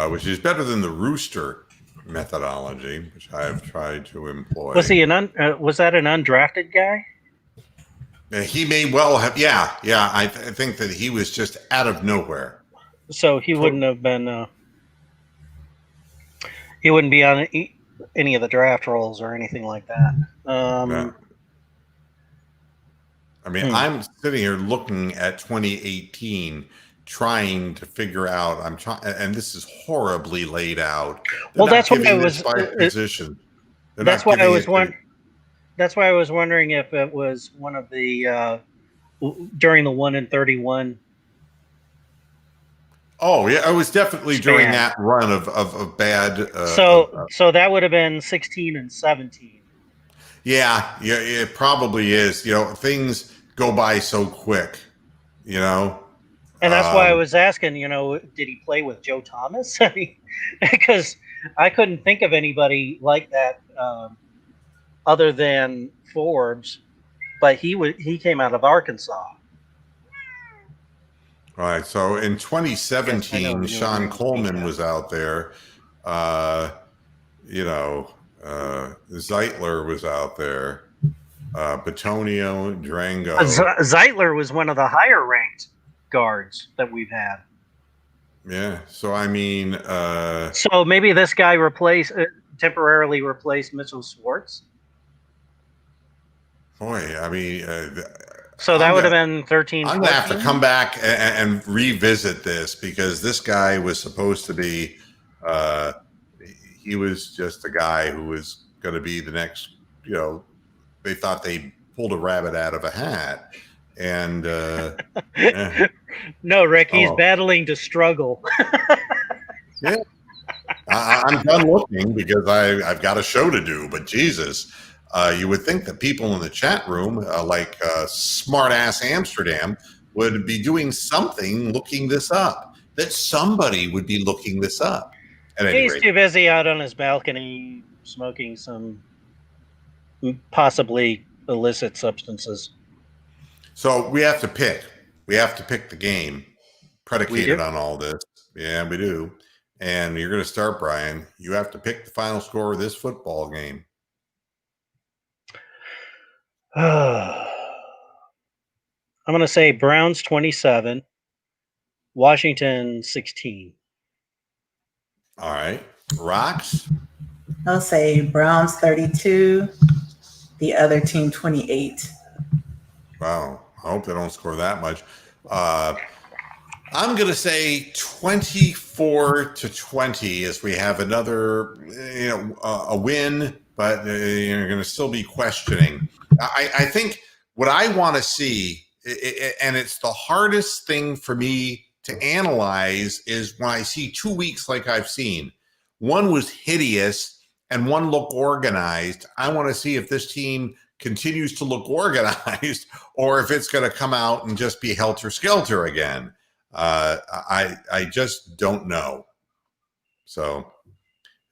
which is better than the rooster methodology, which I have tried to employ. Was he was that an undrafted guy? He may well have. Yeah. I think that he was just out of nowhere. So he wouldn't have been. He wouldn't be on any of the draft rolls or anything like that. No. I mean, I'm sitting here looking at 2018, trying to figure out. I'm trying, and this is horribly laid out. Well, that's what I was. Position. That's why I was wondering. That's why I was wondering if it was one of the during the 1-31. Oh yeah, it was definitely during that run of bad. So that would have been 16 and 17. Yeah, it probably is. Things go by so quick. And that's why I was asking. Did he play with Joe Thomas? Because I couldn't think of anybody like that other than Forbes, but he came out of Arkansas. All right. So in Yes, I know 2017, you Sean agree. Coleman was out there. Zeitler was out there. Batonio, Durango. Zeitler was one of the higher ranked guards that we've had. Yeah. So I mean, So maybe this guy temporarily replaced Mitchell Schwartz. boy, I mean, So that would have been 13. I'm gonna have to come back and revisit this, because this guy was supposed to be. He was just a guy who was going to be the next. They thought they pulled a rabbit out of a hat, and No, Rick, he's battling to struggle. Yeah, I'm done looking because I've got a show to do. But Jesus, you would think that people in the chat room, like Smart Ass Amsterdam, would be doing something looking this up. That somebody would be looking this up. At any He's rate, too busy out on his balcony smoking some possibly illicit substances. so we have to pick. We have to pick the game predicated on all this. Yeah, we do. And you're going to start, Brian. You have to pick the final score of this football game. I'm going to say Browns 27, Washington 16. All right. Rocks? I'll say Browns 32, the other team 28. Wow. I hope they don't score that much. I'm going to say 24-20 as we have another, a win, but you're going to still be questioning. I think what I want to see, and it's the hardest thing for me to analyze, is when I see 2 weeks like I've seen. One was hideous and one looked organized. I want to see if this team continues to look organized or if it's going to come out and just be helter-skelter again. I just don't know. So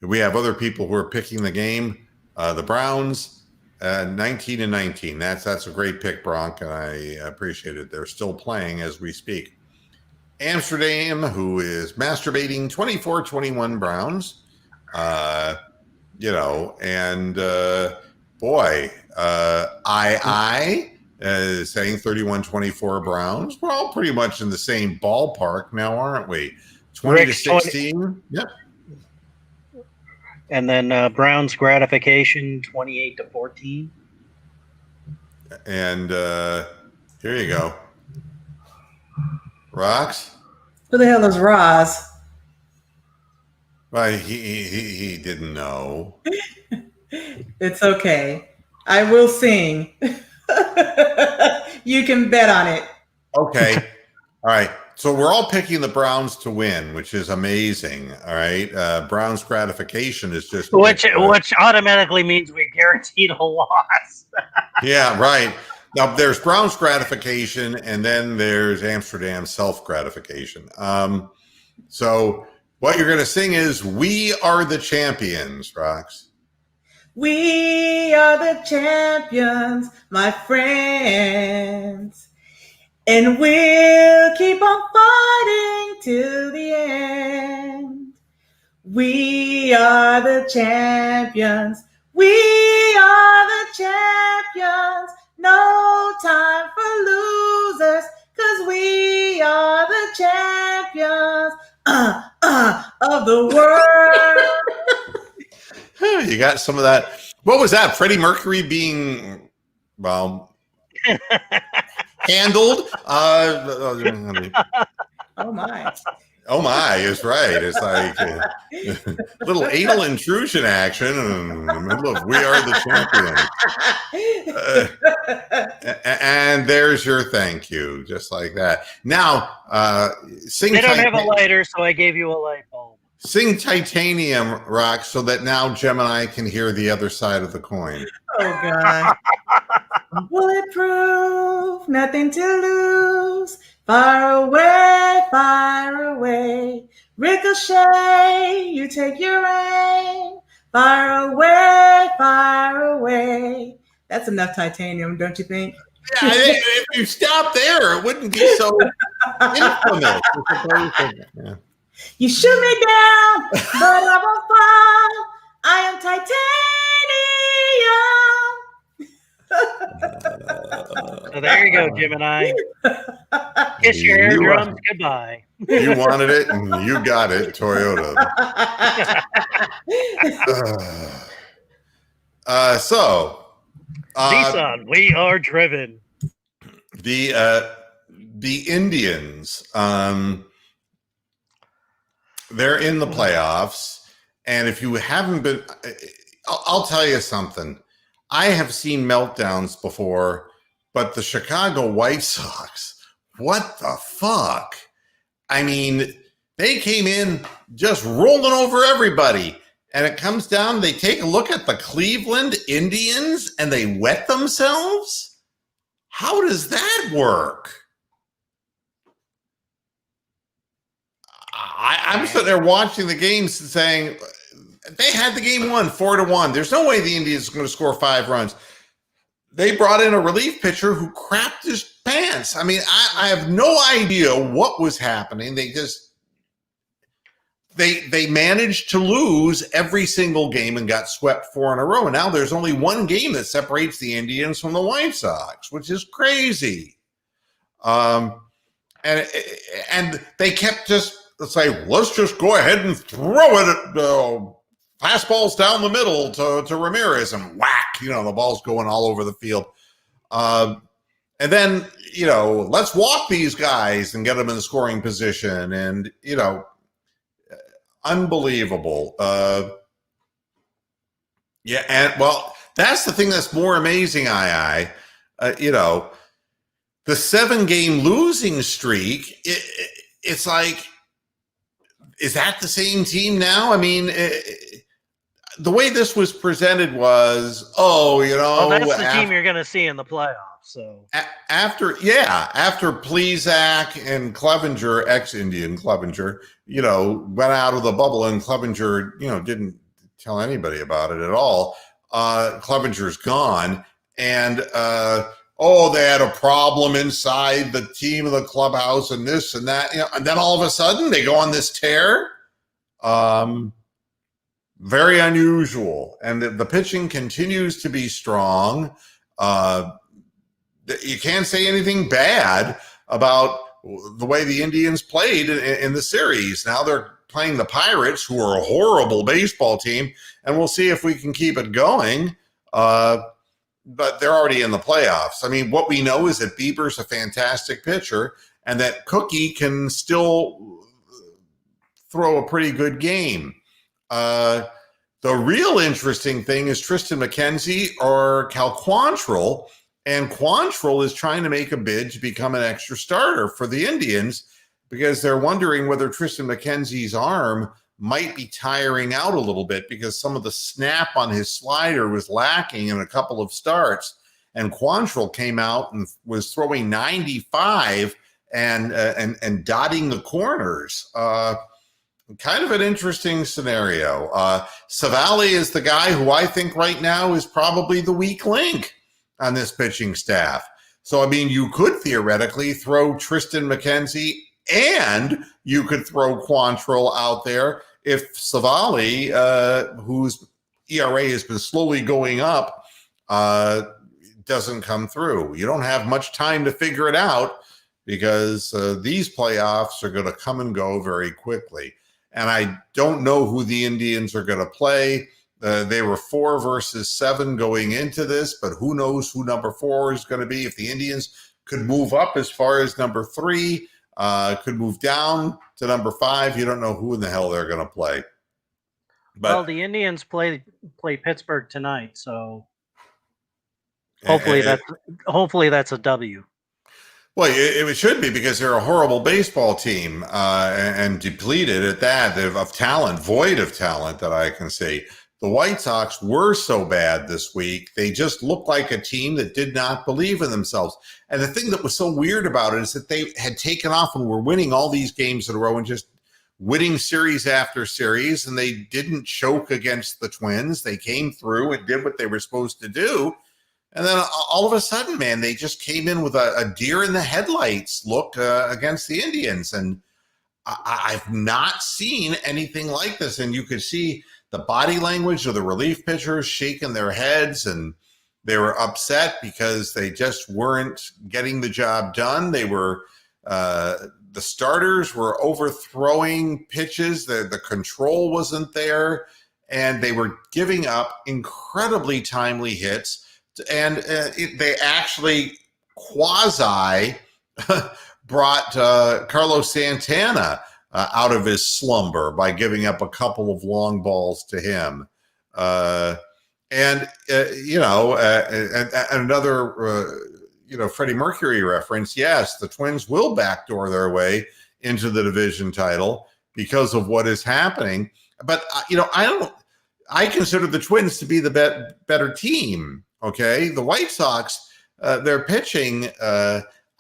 we have other people who are picking the game. The Browns, 19-19. That's a great pick, Bronk, and I appreciate it. They're still playing as we speak. Amsterdam, who is masturbating, 24-21 Browns. Boy, saying 31-24 Browns. We're all pretty much in the same ballpark now, aren't we? 20-16. Yep. And then Browns gratification 28-14. And here you go. Rocks? Who the hell is Roz? Well, he didn't know. It's okay. I will sing. You can bet on it. Okay. All right. So we're all picking the Browns to win, which is amazing. All right. Browns gratification is just which automatically means we guaranteed a loss. Yeah, right. Now there's Browns gratification, and then there's Amsterdam self-gratification. So what you're going to sing is "We Are the Champions," Rox. We are the champions, my friends. And we'll keep on fighting till the end. We are the champions. We are the champions. No time for losers, 'cause we are the champions of the world. You got some of that. What was that? Freddie Mercury being, handled? Oh my. Oh my, is right. It's like a little anal intrusion action in the middle of "We Are the Champions." And there's your thank you, just like that. Now, sing. They don't have a lighter, so I gave you a light bulb. Sing Titanium, Rock, so that now Gemini can hear the other side of the coin. Oh, God. Bulletproof, nothing to lose. Far away. Ricochet, you take your aim. Far away, far away. That's enough titanium, don't you think? Yeah, if you stop there, it wouldn't be so infamous. Yeah. You shoot me down, but I won't fall. I am titanium. So there you go, Gemini. Kiss your eardrums goodbye. You wanted it and you got it, Toyota. Nissan, we are driven. The Indians, they're in the playoffs, and if you haven't been, I'll tell you something. I have seen meltdowns before, but the Chicago White Sox, what the fuck? I mean, they came in just rolling over everybody. And it comes down, they take a look at the Cleveland Indians and they wet themselves? How does that work? I'm sitting there watching the games and saying, they had the game won 4-1. There's no way the Indians are going to score 5 runs. They brought in a relief pitcher who crapped his pants. I mean, I have no idea what was happening. They managed to lose every single game and got swept 4 in a row. And now there's only one game that separates the Indians from the White Sox, which is crazy. And they kept just saying, let's just go ahead and throw it at fastballs down the middle to Ramirez, and whack, the ball's going all over the field. And then, let's walk these guys and get them in the scoring position. And, unbelievable. Yeah. And that's the thing that's more amazing. The 7-game losing streak, it's like, is that the same team now? I mean, the way this was presented was, that's the team you're going to see in the playoffs. So after Plesac and Clevenger, ex-Indian Clevenger, went out of the bubble, and Clevenger, didn't tell anybody about it at all. Clevenger's gone, and they had a problem inside the team of the clubhouse and this and that, and then all of a sudden they go on this tear. Very unusual. And the pitching continues to be strong. You can't say anything bad about the way the Indians played in the series. Now they're playing the Pirates, who are a horrible baseball team, and we'll see if we can keep it going. But they're already in the playoffs. I mean, what we know is that Bieber's a fantastic pitcher and that Cookie can still throw a pretty good game. The real interesting thing is Tristan McKenzie or Cal Quantrill, and Quantrill is trying to make a bid to become an extra starter for the Indians because they're wondering whether Tristan McKenzie's arm might be tiring out a little bit because some of the snap on his slider was lacking in a couple of starts. And Quantrill came out and was throwing 95 and dotting the corners. Kind of an interesting scenario. Savali is the guy who I think right now is probably the weak link on this pitching staff. So, I mean, you could theoretically throw Tristan McKenzie and you could throw Quantrill out there if Savali, whose ERA has been slowly going up, doesn't come through. You don't have much time to figure it out because these playoffs are going to come and go very quickly. And I don't know who the Indians are going to play. They were 4 versus 7 going into this, but who knows who number 4 is going to be. If the Indians could move up as far as number 3, could move down to number 5, you don't know who in the hell they're going to play. But the Indians play Pittsburgh tonight, so hopefully that's a W. Well, it should be because they're a horrible baseball team and depleted at that of talent, void of talent that I can see. The White Sox were so bad this week. They just looked like a team that did not believe in themselves. And the thing that was so weird about it is that they had taken off and were winning all these games in a row and just winning series after series, and they didn't choke against the Twins. They came through and did what they were supposed to do. And then all of a sudden, man, they just came in with a deer in the headlights look against the Indians. And I've not seen anything like this. And you could see the body language of the relief pitchers shaking their heads, and they were upset because they just weren't getting the job done. They were the starters were overthrowing pitches. The control wasn't there, and they were giving up incredibly timely hits. And they actually quasi brought Carlos Santana out of his slumber by giving up a couple of long balls to him. And another, Freddie Mercury reference. Yes, the Twins will backdoor their way into the division title because of what is happening. But, I consider the Twins to be the better team. Okay. The White Sox, their pitching,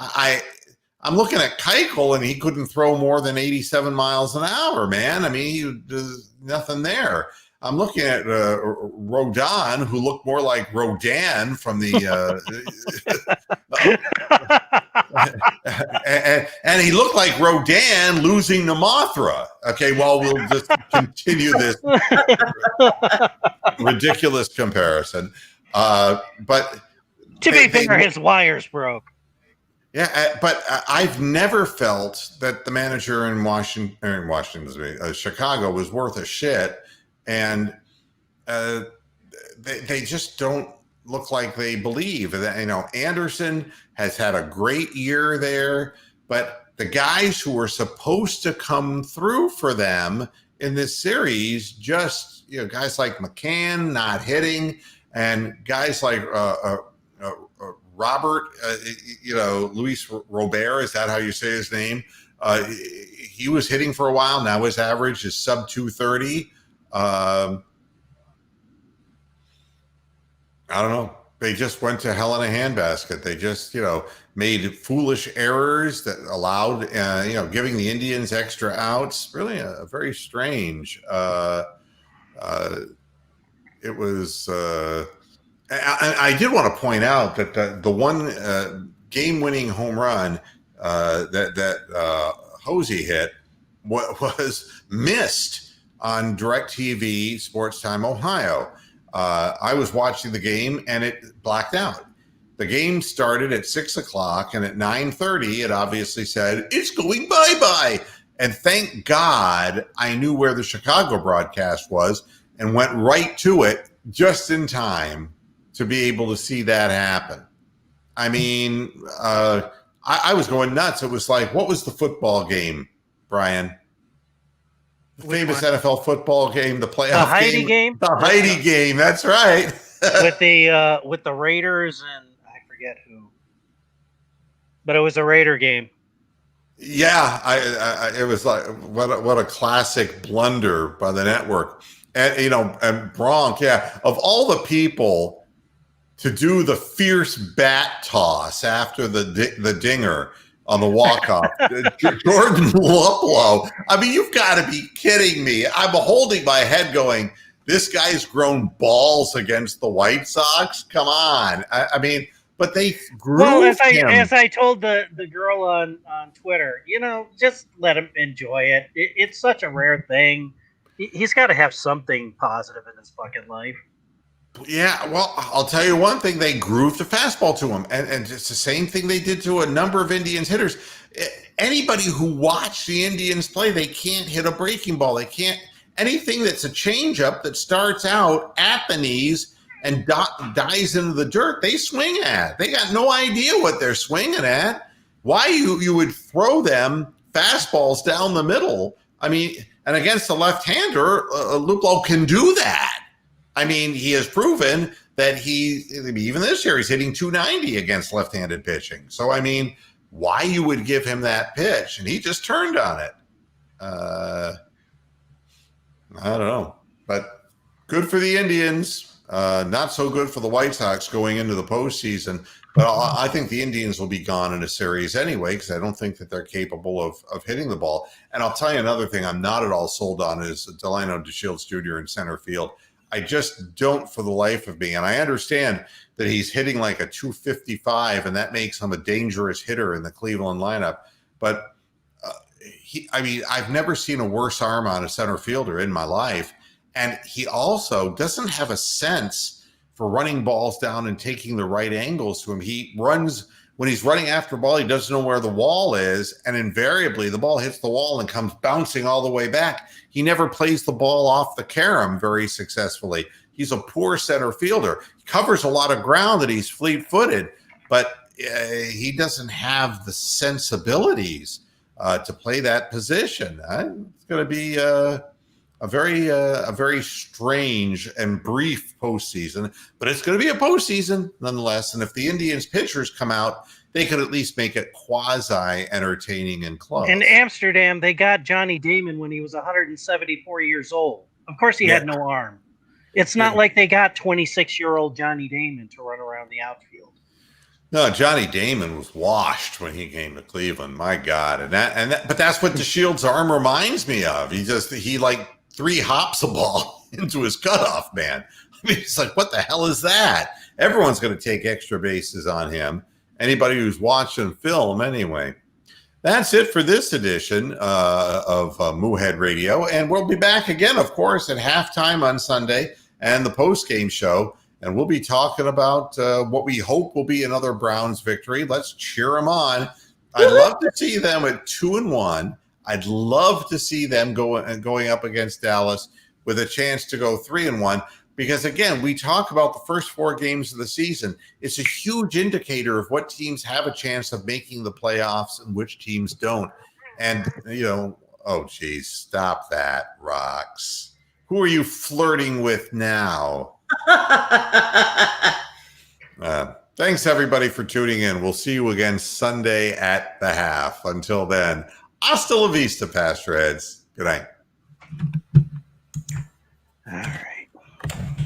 I'm looking at Keuchel, and he couldn't throw more than 87 miles an hour, man. I mean, there's nothing there. I'm looking at Rodon, who looked more like Rodan from the and he looked like Rodan losing to Mothra. Okay, well, we'll just continue this ridiculous comparison. But to be fair, his wires broke. Yeah, but I've never felt that the manager in Chicago was worth a shit, and they just don't look like they believe. Anderson has had a great year there, but the guys who were supposed to come through for them in this series, just guys like McCann not hitting, and guys like Robert, Luis Robert, is that how you say his name? He was hitting for a while. Now his average is sub 230. I don't know. They just went to hell in a handbasket. They just, made foolish errors that allowed, giving the Indians extra outs. Really a very strange. It was. I did want to point out that the one game-winning home run that Hosey hit was missed on DirecTV Sports Time Ohio. I was watching the game, and it blacked out. The game started at 6 o'clock, and at 9:30, it obviously said, "It's going bye-bye." And thank God I knew where the Chicago broadcast was and went right to it just in time to be able to see that happen. I mean, I was going nuts. It was like, what was the football game, Brian? The famous NFL football game, the playoff The Heidi game? The Heidi game, that's right. with the Raiders and I forget who. But it was a Raider game. Yeah, it was like, what a classic blunder by the network. And, and Bronk, of all the people to do the fierce bat toss after the dinger on the walk-off, Jordan Luplow. I mean, you've got to be kidding me. I'm holding my head going, this guy's grown balls against the White Sox? Come on. I mean, but they grew him. As I told the girl on Twitter, just let him enjoy it. It's such a rare thing. He's got to have something positive in his fucking life. Yeah, well, I'll tell you one thing. They grooved the fastball to him. And it's the same thing they did to a number of Indians hitters. Anybody who watched the Indians play, they can't hit a breaking ball. They can't. Anything that's a changeup that starts out at the knees and dies into the dirt, they swing at. They got no idea what they're swinging at. Why you would throw them fastballs down the middle. I mean, and against a left-hander, Luplow can do that. I mean, he has proven that even this year, he's hitting 290 against left-handed pitching. So, I mean, why you would give him that pitch? And he just turned on it. I don't know. But good for the Indians. Not so good for the White Sox going into the postseason. But I think the Indians will be gone in a series anyway, because I don't think that they're capable of hitting the ball. And I'll tell you another thing I'm not at all sold on is Delano DeShields Jr. in center field. I just don't for the life of me. And I understand that he's hitting like a 255, and that makes him a dangerous hitter in the Cleveland lineup. But I've never seen a worse arm on a center fielder in my life. And he also doesn't have a sense for running balls down and taking the right angles to him. He runs, when he's running after a ball, he doesn't know where the wall is. And invariably the ball hits the wall and comes bouncing all the way back. He never plays the ball off the carom very successfully. He's a poor center fielder. He covers a lot of ground that he's fleet-footed, but he doesn't have the sensibilities to play that position. It's going to be a very strange and brief postseason, but it's going to be a postseason nonetheless. And if the Indians pitchers come out, they could at least make it quasi entertaining and close. In Amsterdam, they got Johnny Damon when he was 174 years old. Of course, he had no arm. It's not like they got 26-year-old Johnny Damon to run around the outfield. No, Johnny Damon was washed when he came to Cleveland. My God, but that's what DeShields' arm reminds me of. He like 3 hops a ball into his cutoff man. I mean, it's like, what the hell is that? Everyone's going to take extra bases on him. Anybody who's watching film, anyway. That's it for this edition of Moohead Radio, and we'll be back again, of course, at halftime on Sunday and the post-game show. And we'll be talking about what we hope will be another Browns victory. Let's cheer them on. I'd love to see them at 2-1. I'd love to see them going up against Dallas with a chance to go 3-1. Because, again, we talk about the first 4 games of the season. It's a huge indicator of what teams have a chance of making the playoffs and which teams don't. And, oh, geez, stop that, Rox. Who are you flirting with now? Thanks, everybody, for tuning in. We'll see you again Sunday at the half. Until then, hasta la vista, Pastor Heads. Good night. All right.